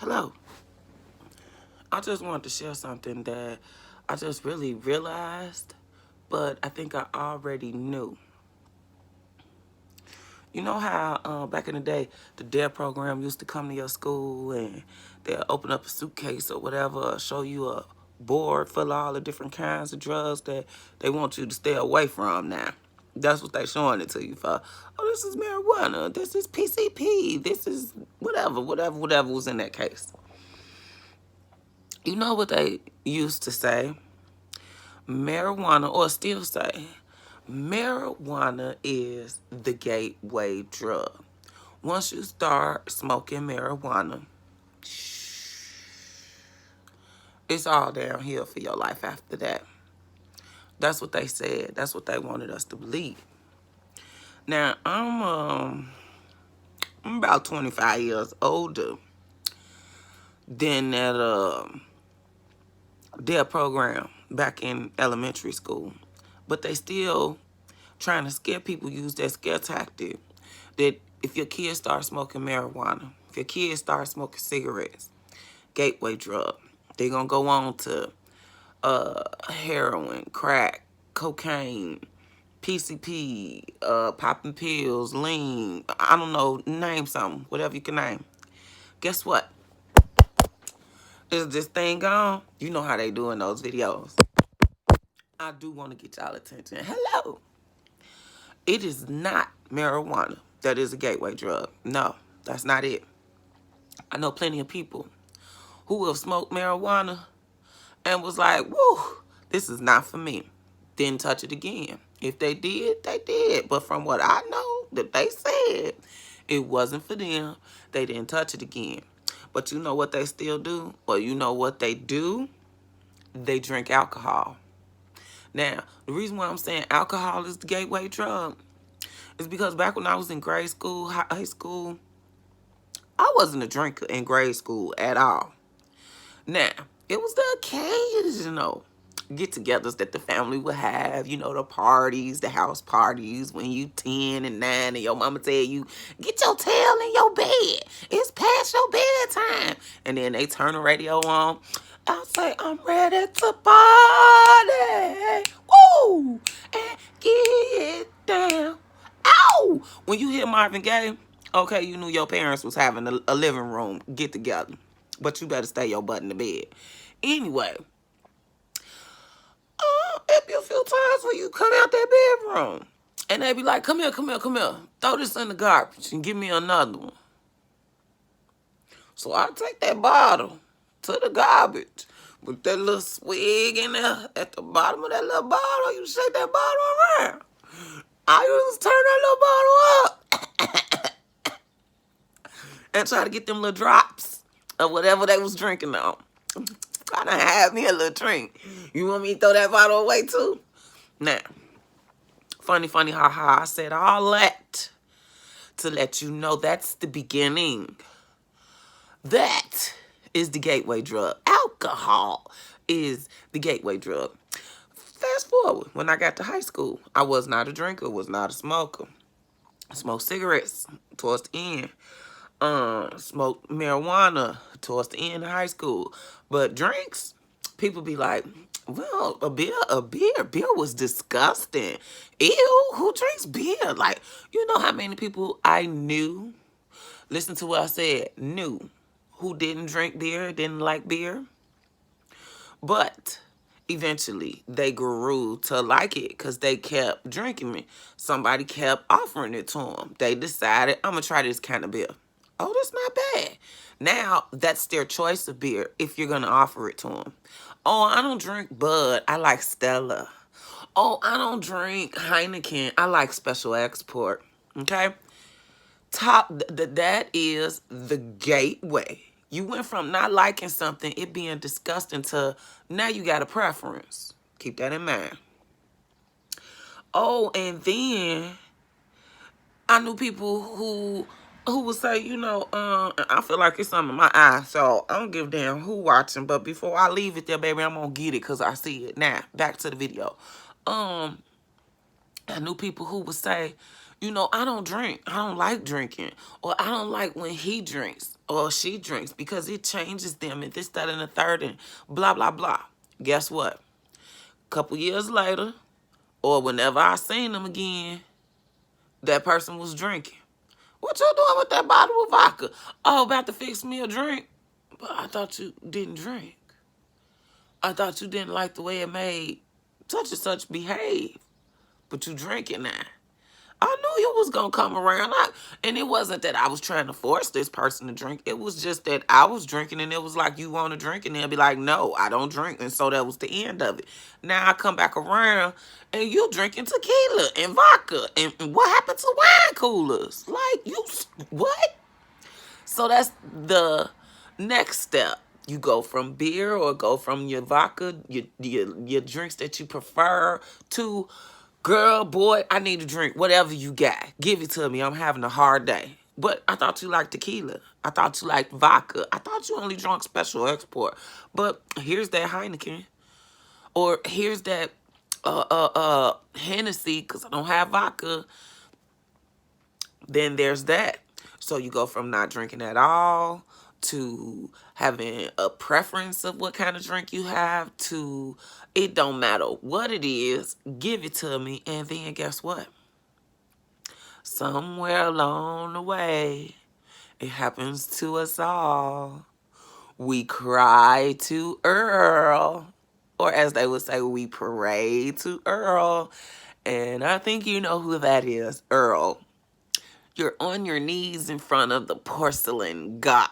Hello. I just wanted to share something that I just really realized, but I think I already knew. You know how back in the day, the DARE program used to come to your school and they'll open up a suitcase or whatever, show you a board full of all the different kinds of drugs that they want you to stay away from now. That's what they showing it to you for. Oh, this is marijuana. This is PCP. This is whatever was in that case. You know what they used to say? Marijuana, or still say, marijuana is the gateway drug. Once you start smoking marijuana, it's all downhill for your life after that. That's what they said. That's what they wanted us to believe. Now, I'm about 25 years older than that their program back in elementary school. But they still trying to scare people, use that scare tactic that if your kids start smoking marijuana, if your kids start smoking cigarettes, gateway drug, they're going to go on to heroin, crack, cocaine, PCP, popping pills, lean, I don't know, name something, whatever you can name. Guess what? Is this thing gone? You know how they do in those videos. I do want to get y'all attention. Hello. It is not marijuana that is a gateway drug. No, that's not it. I know plenty of people who have smoked marijuana and was like, woo, this is not for me. Didn't touch it again. If they did, they did. But from what I know that they said, it wasn't for them. They didn't touch it again. But you know what they still do? Or you know what they do? They drink alcohol. Now, the reason why I'm saying alcohol is the gateway drug is because back when I was in grade school, high school, I wasn't a drinker in grade school at all. Now, it was the occasional get-togethers that the family would have, you know, the parties, the house parties, when you 10 and 9 and your mama tell you, get your tail in your bed. It's past your bedtime. And then they turn the radio on. I'll say, I'm ready to party. Woo! And get down. Ow! When you hear Marvin Gaye, okay, you knew your parents was having a living room get-together. But you better stay your butt in the bed. Anyway, it'd be a few times where you come out that bedroom and they be like, come here. Throw this in the garbage and give me another one. So I take that bottle to the garbage with that little swig in there at the bottom of that little bottle. You shake that bottle around. I used to turn that little bottle up and try to get them little drops of whatever they was drinking on. I done had me a little drink. You want me to throw that bottle away too? Now, funny, haha, I said all that to let you know that's the beginning. That is the gateway drug. Alcohol is the gateway drug. Fast forward, when I got to high school, I was not a drinker, was not a smoker. I smoked cigarettes towards the end. Smoked marijuana towards the end of high school. But drinks, people be like, well, beer was disgusting. Ew, who drinks beer? Like, you know how many people I knew, listen to what I said, knew, who didn't drink beer, didn't like beer? But eventually they grew to like it because they kept drinking it. Somebody kept offering it to them. They decided, I'm going to try this kind of beer. Oh, that's not bad. Now, that's their choice of beer if you're going to offer it to them. Oh, I don't drink Bud. I like Stella. Oh, I don't drink Heineken. I like Special Export. Okay? That is the gateway. You went from not liking something, it being disgusting, to now you got a preference. Keep that in mind. Oh, and then I knew people who would say, you know, I feel like it's something in my eye, so I don't give a damn who watching. But before I leave it there, baby, I'm gonna get it because I see it. Now, back to the video. I knew people who would say, You know, I don't drink. I don't like drinking. Or I don't like when he drinks or she drinks because it changes them and this, that, and the third and blah, blah, blah. Guess what? Couple years later, or whenever I seen them again, that person was drinking. What you doing with that bottle of vodka? Oh, about to fix me a drink. But I thought you didn't drink. I thought you didn't like the way it made such and such behave. But you drinking now. I knew you was going to come around. And it wasn't that I was trying to force this person to drink. It was just that I was drinking and it was like, you want to drink? And they'll be like, no, I don't drink. And so that was the end of it. Now I come back around and you drinking tequila and vodka. And what happened to wine coolers? Like, you, what? So that's the next step. You go from beer or go from your vodka, your drinks that you prefer to, girl, boy, I need a drink. Whatever you got, give it to me. I'm having a hard day. But I thought you liked tequila. I thought you liked vodka. I thought you only drank Special Export. But here's that Heineken. Or here's that Hennessy, because I don't have vodka. Then there's that. So you go from not drinking at all to having a preference of what kind of drink you have to it don't matter what it is, give it to me. And then guess what? Somewhere along the way, it happens to us all. We cry to Earl. Or as they would say, we pray to Earl. And I think you know who that is, Earl. You're on your knees in front of the porcelain god,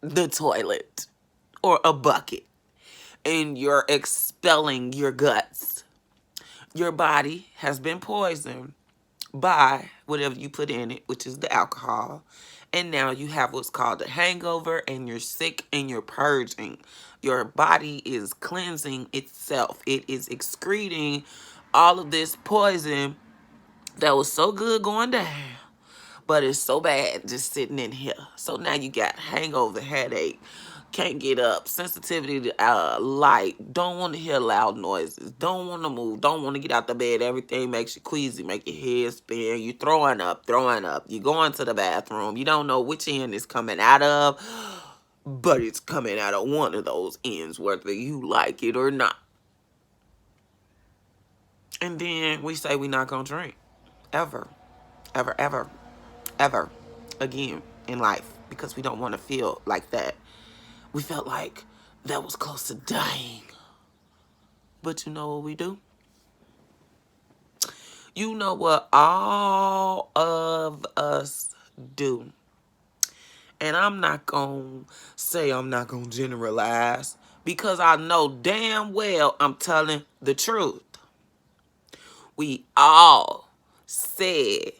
the toilet, or a bucket, and you're expelling your guts. Your body has been poisoned by whatever you put in it, which is the alcohol. And now you have what's called a hangover, and you're sick and you're purging. Your body is cleansing itself. It is excreting all of this poison that was so good going down, but it's so bad just sitting in here. So now you got hangover, headache, can't get up, sensitivity to light, don't want to hear loud noises, don't want to move, don't want to get out the bed. Everything makes you queasy, make your head spin. You throwing up. You going to the bathroom. You don't know which end it's coming out of, but it's coming out of one of those ends, whether you like it or not. And then we say we're not going to drink. Ever. Ever, ever. Ever again in life, because we don't want to feel like that. We felt like that was close to dying. But you know what we do? You know what all of us do. And I'm not going to say I'm not going to generalize, because I know damn well I'm telling the truth. We all said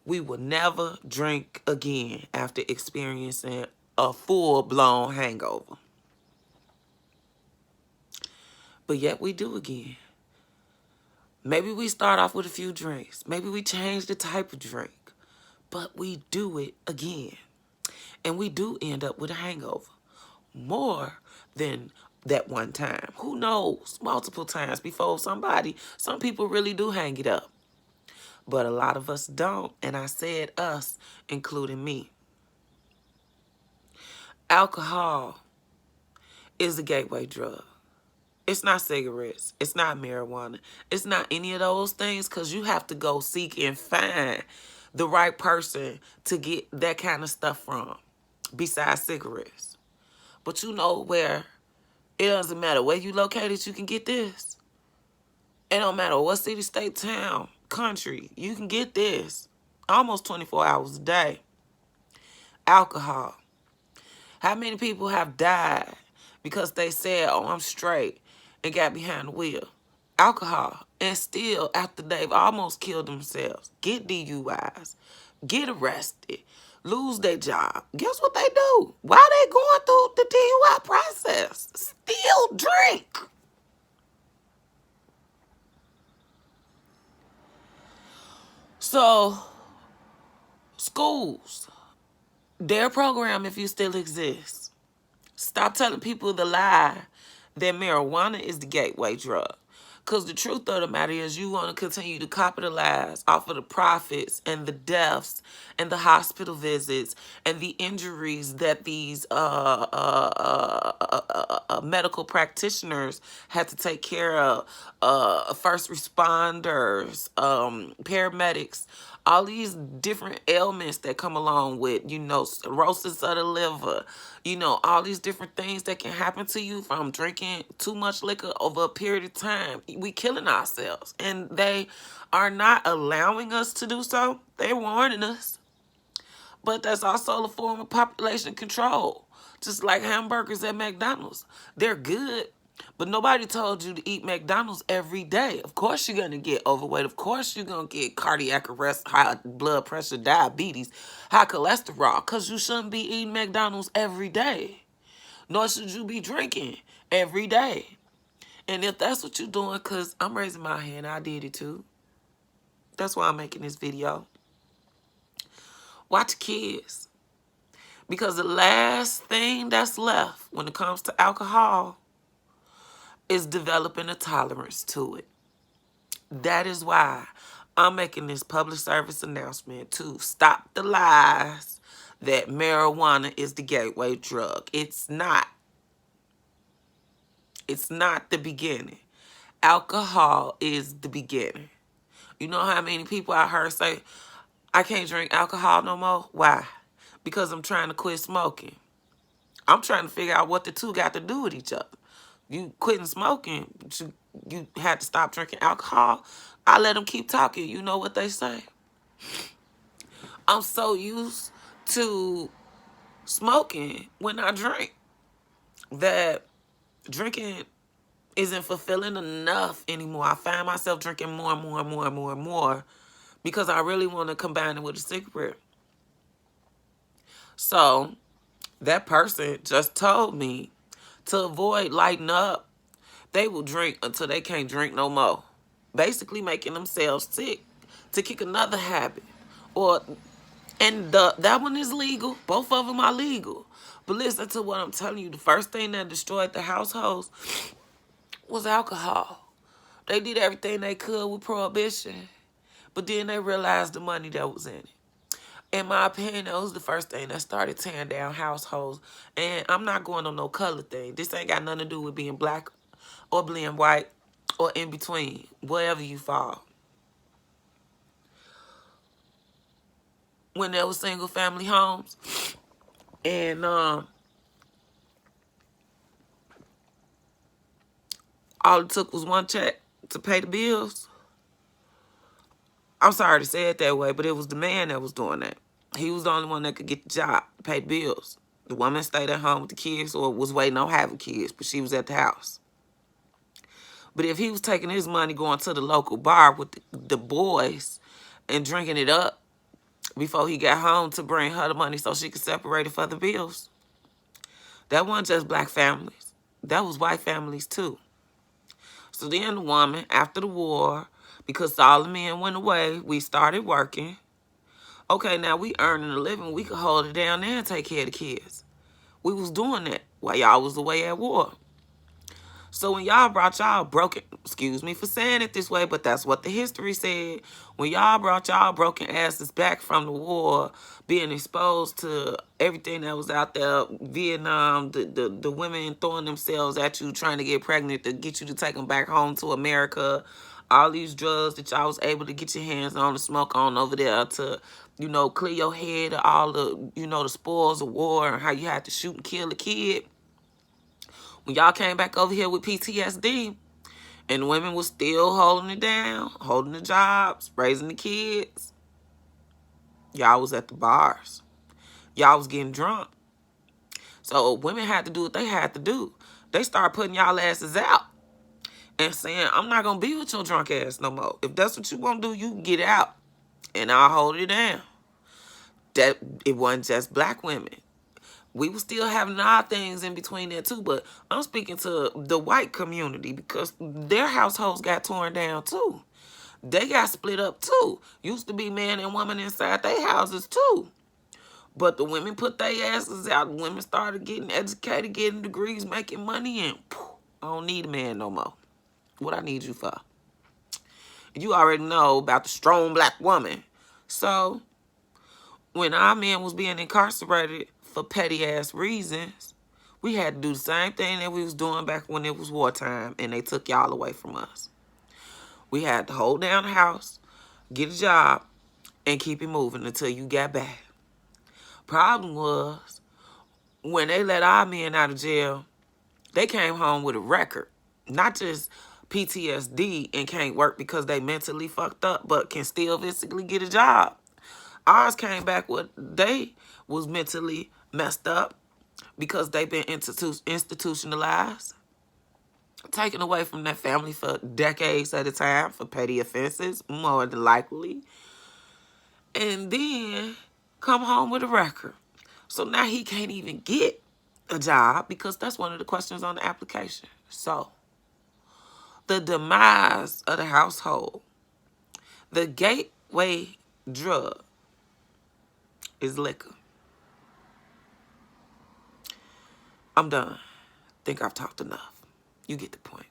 we will never drink again after experiencing a full-blown hangover. But yet we do again. Maybe we start off with a few drinks. Maybe we change the type of drink. But we do it again. And we do end up with a hangover. More than that one time. Who knows? Multiple times before some people really do hang it up. But a lot of us don't, and I said us, including me. Alcohol is a gateway drug. It's not cigarettes. It's not marijuana. It's not any of those things, because you have to go seek and find the right person to get that kind of stuff from, besides cigarettes. But you know where it doesn't matter where you located, you can get this. It don't matter what city, state, town, country, you can get this almost 24 hours a day. Alcohol. How many people have died because they said, oh, I'm straight, and got behind the wheel? Alcohol. And still, after they've almost killed themselves, get DUIs, get arrested, lose their job. Guess what they do? While they going through the DUI process, still drink. So, schools, their program, if you still exist, stop telling people the lie that marijuana is the gateway drug. Because the truth of the matter is you want to continue to capitalize off of the profits and the deaths and the hospital visits and the injuries that these medical practitioners had to take care of, first responders, paramedics, all these different ailments that come along with, you know, cirrhosis of the liver, you know, all these different things that can happen to you from drinking too much liquor over a period of time. We killing ourselves, and they are not allowing us to do so. They're warning us. But that's also a form of population control. Just like hamburgers at McDonald's. They're good, but nobody told you to eat McDonald's every day. Of course you're going to get overweight. Of course you're going to get cardiac arrest, high blood pressure, diabetes, high cholesterol, because you shouldn't be eating McDonald's every day. Nor should you be drinking every day. And if that's what you're doing, because I'm raising my hand, I did it too. That's why I'm making this video. Watch kids. Because the last thing that's left when it comes to alcohol is developing a tolerance to it. That is why I'm making this public service announcement to stop the lies that marijuana is the gateway drug. It's not. It's not the beginning. Alcohol is the beginning. You know how many people I heard say, I can't drink alcohol no more? Why? Because I'm trying to quit smoking. I'm trying to figure out what the two got to do with each other. You quitting smoking, but you had to stop drinking alcohol. I let them keep talking. You know what they say? I'm so used to smoking when I drink that drinking isn't fulfilling enough anymore. I find myself drinking more and more and more and more and more because I really want to combine it with a cigarette. So that person just told me to avoid lighting up, they will drink until they can't drink no more. Basically making themselves sick to kick another habit. And that one is legal. Both of them are legal. But listen to what I'm telling you. The first thing that destroyed the households was alcohol. They did everything they could with prohibition. But then they realized the money that was in it. In my opinion, that was the first thing that started tearing down households. And I'm not going on no color thing. This ain't got nothing to do with being black or being white or in between, wherever you fall. When there was single family homes and all it took was one check to pay the bills. I'm sorry to say it that way, but it was the man that was doing that. He was the only one that could get the job, pay the bills. The woman stayed at home with the kids or was waiting on having kids, but she was at the house. But if he was taking his money going to the local bar with the boys and drinking it up before he got home to bring her the money so she could separate it for the bills, that wasn't just black families. That was white families too. So then the woman, after the war, because all the men went away, we started working. Okay, now we earning a living. We could hold it down there and take care of the kids. We was doing that while y'all was away at war. So when y'all brought y'all broken, excuse me for saying it this way, but that's what the history said. When y'all brought y'all broken asses back from the war, being exposed to everything that was out there, Vietnam, the women throwing themselves at you, trying to get pregnant to get you to take them back home to America, all these drugs that y'all was able to get your hands on and smoke on over there to, you know, clear your head of all the, you know, the spoils of war and how you had to shoot and kill a kid. When y'all came back over here with PTSD and women was still holding it down, holding the jobs, raising the kids, y'all was at the bars. Y'all was getting drunk. So women had to do what they had to do. They started putting y'all asses out and saying, I'm not going to be with your drunk ass no more. If that's what you want to do, you can get out and I'll hold it down. That it wasn't just black women. We were still having our things in between there too, but I'm speaking to the white community because their households got torn down too. They got split up too. Used to be man and woman inside their houses too. But the women put their asses out. The women started getting educated, getting degrees, making money, and poof, I don't need a man no more. What I need you for? You already know about the strong black woman. So when our men was being incarcerated for petty ass reasons, we had to do the same thing that we was doing back when it was wartime and they took y'all away from us. We had to hold down the house, get a job, and keep it moving until you got back. Problem was, when they let our men out of jail, they came home with a record. Not just PTSD and can't work because they mentally fucked up, but can still physically get a job. Ours came back with they was mentally messed up because they've been institutionalized, taken away from their family for decades at a time for petty offenses, more than likely. And then come home with a record. So now he can't even get a job because that's one of the questions on the application. So the demise of the household, the gateway drug is liquor. I'm done. Think I've talked enough. You get the point.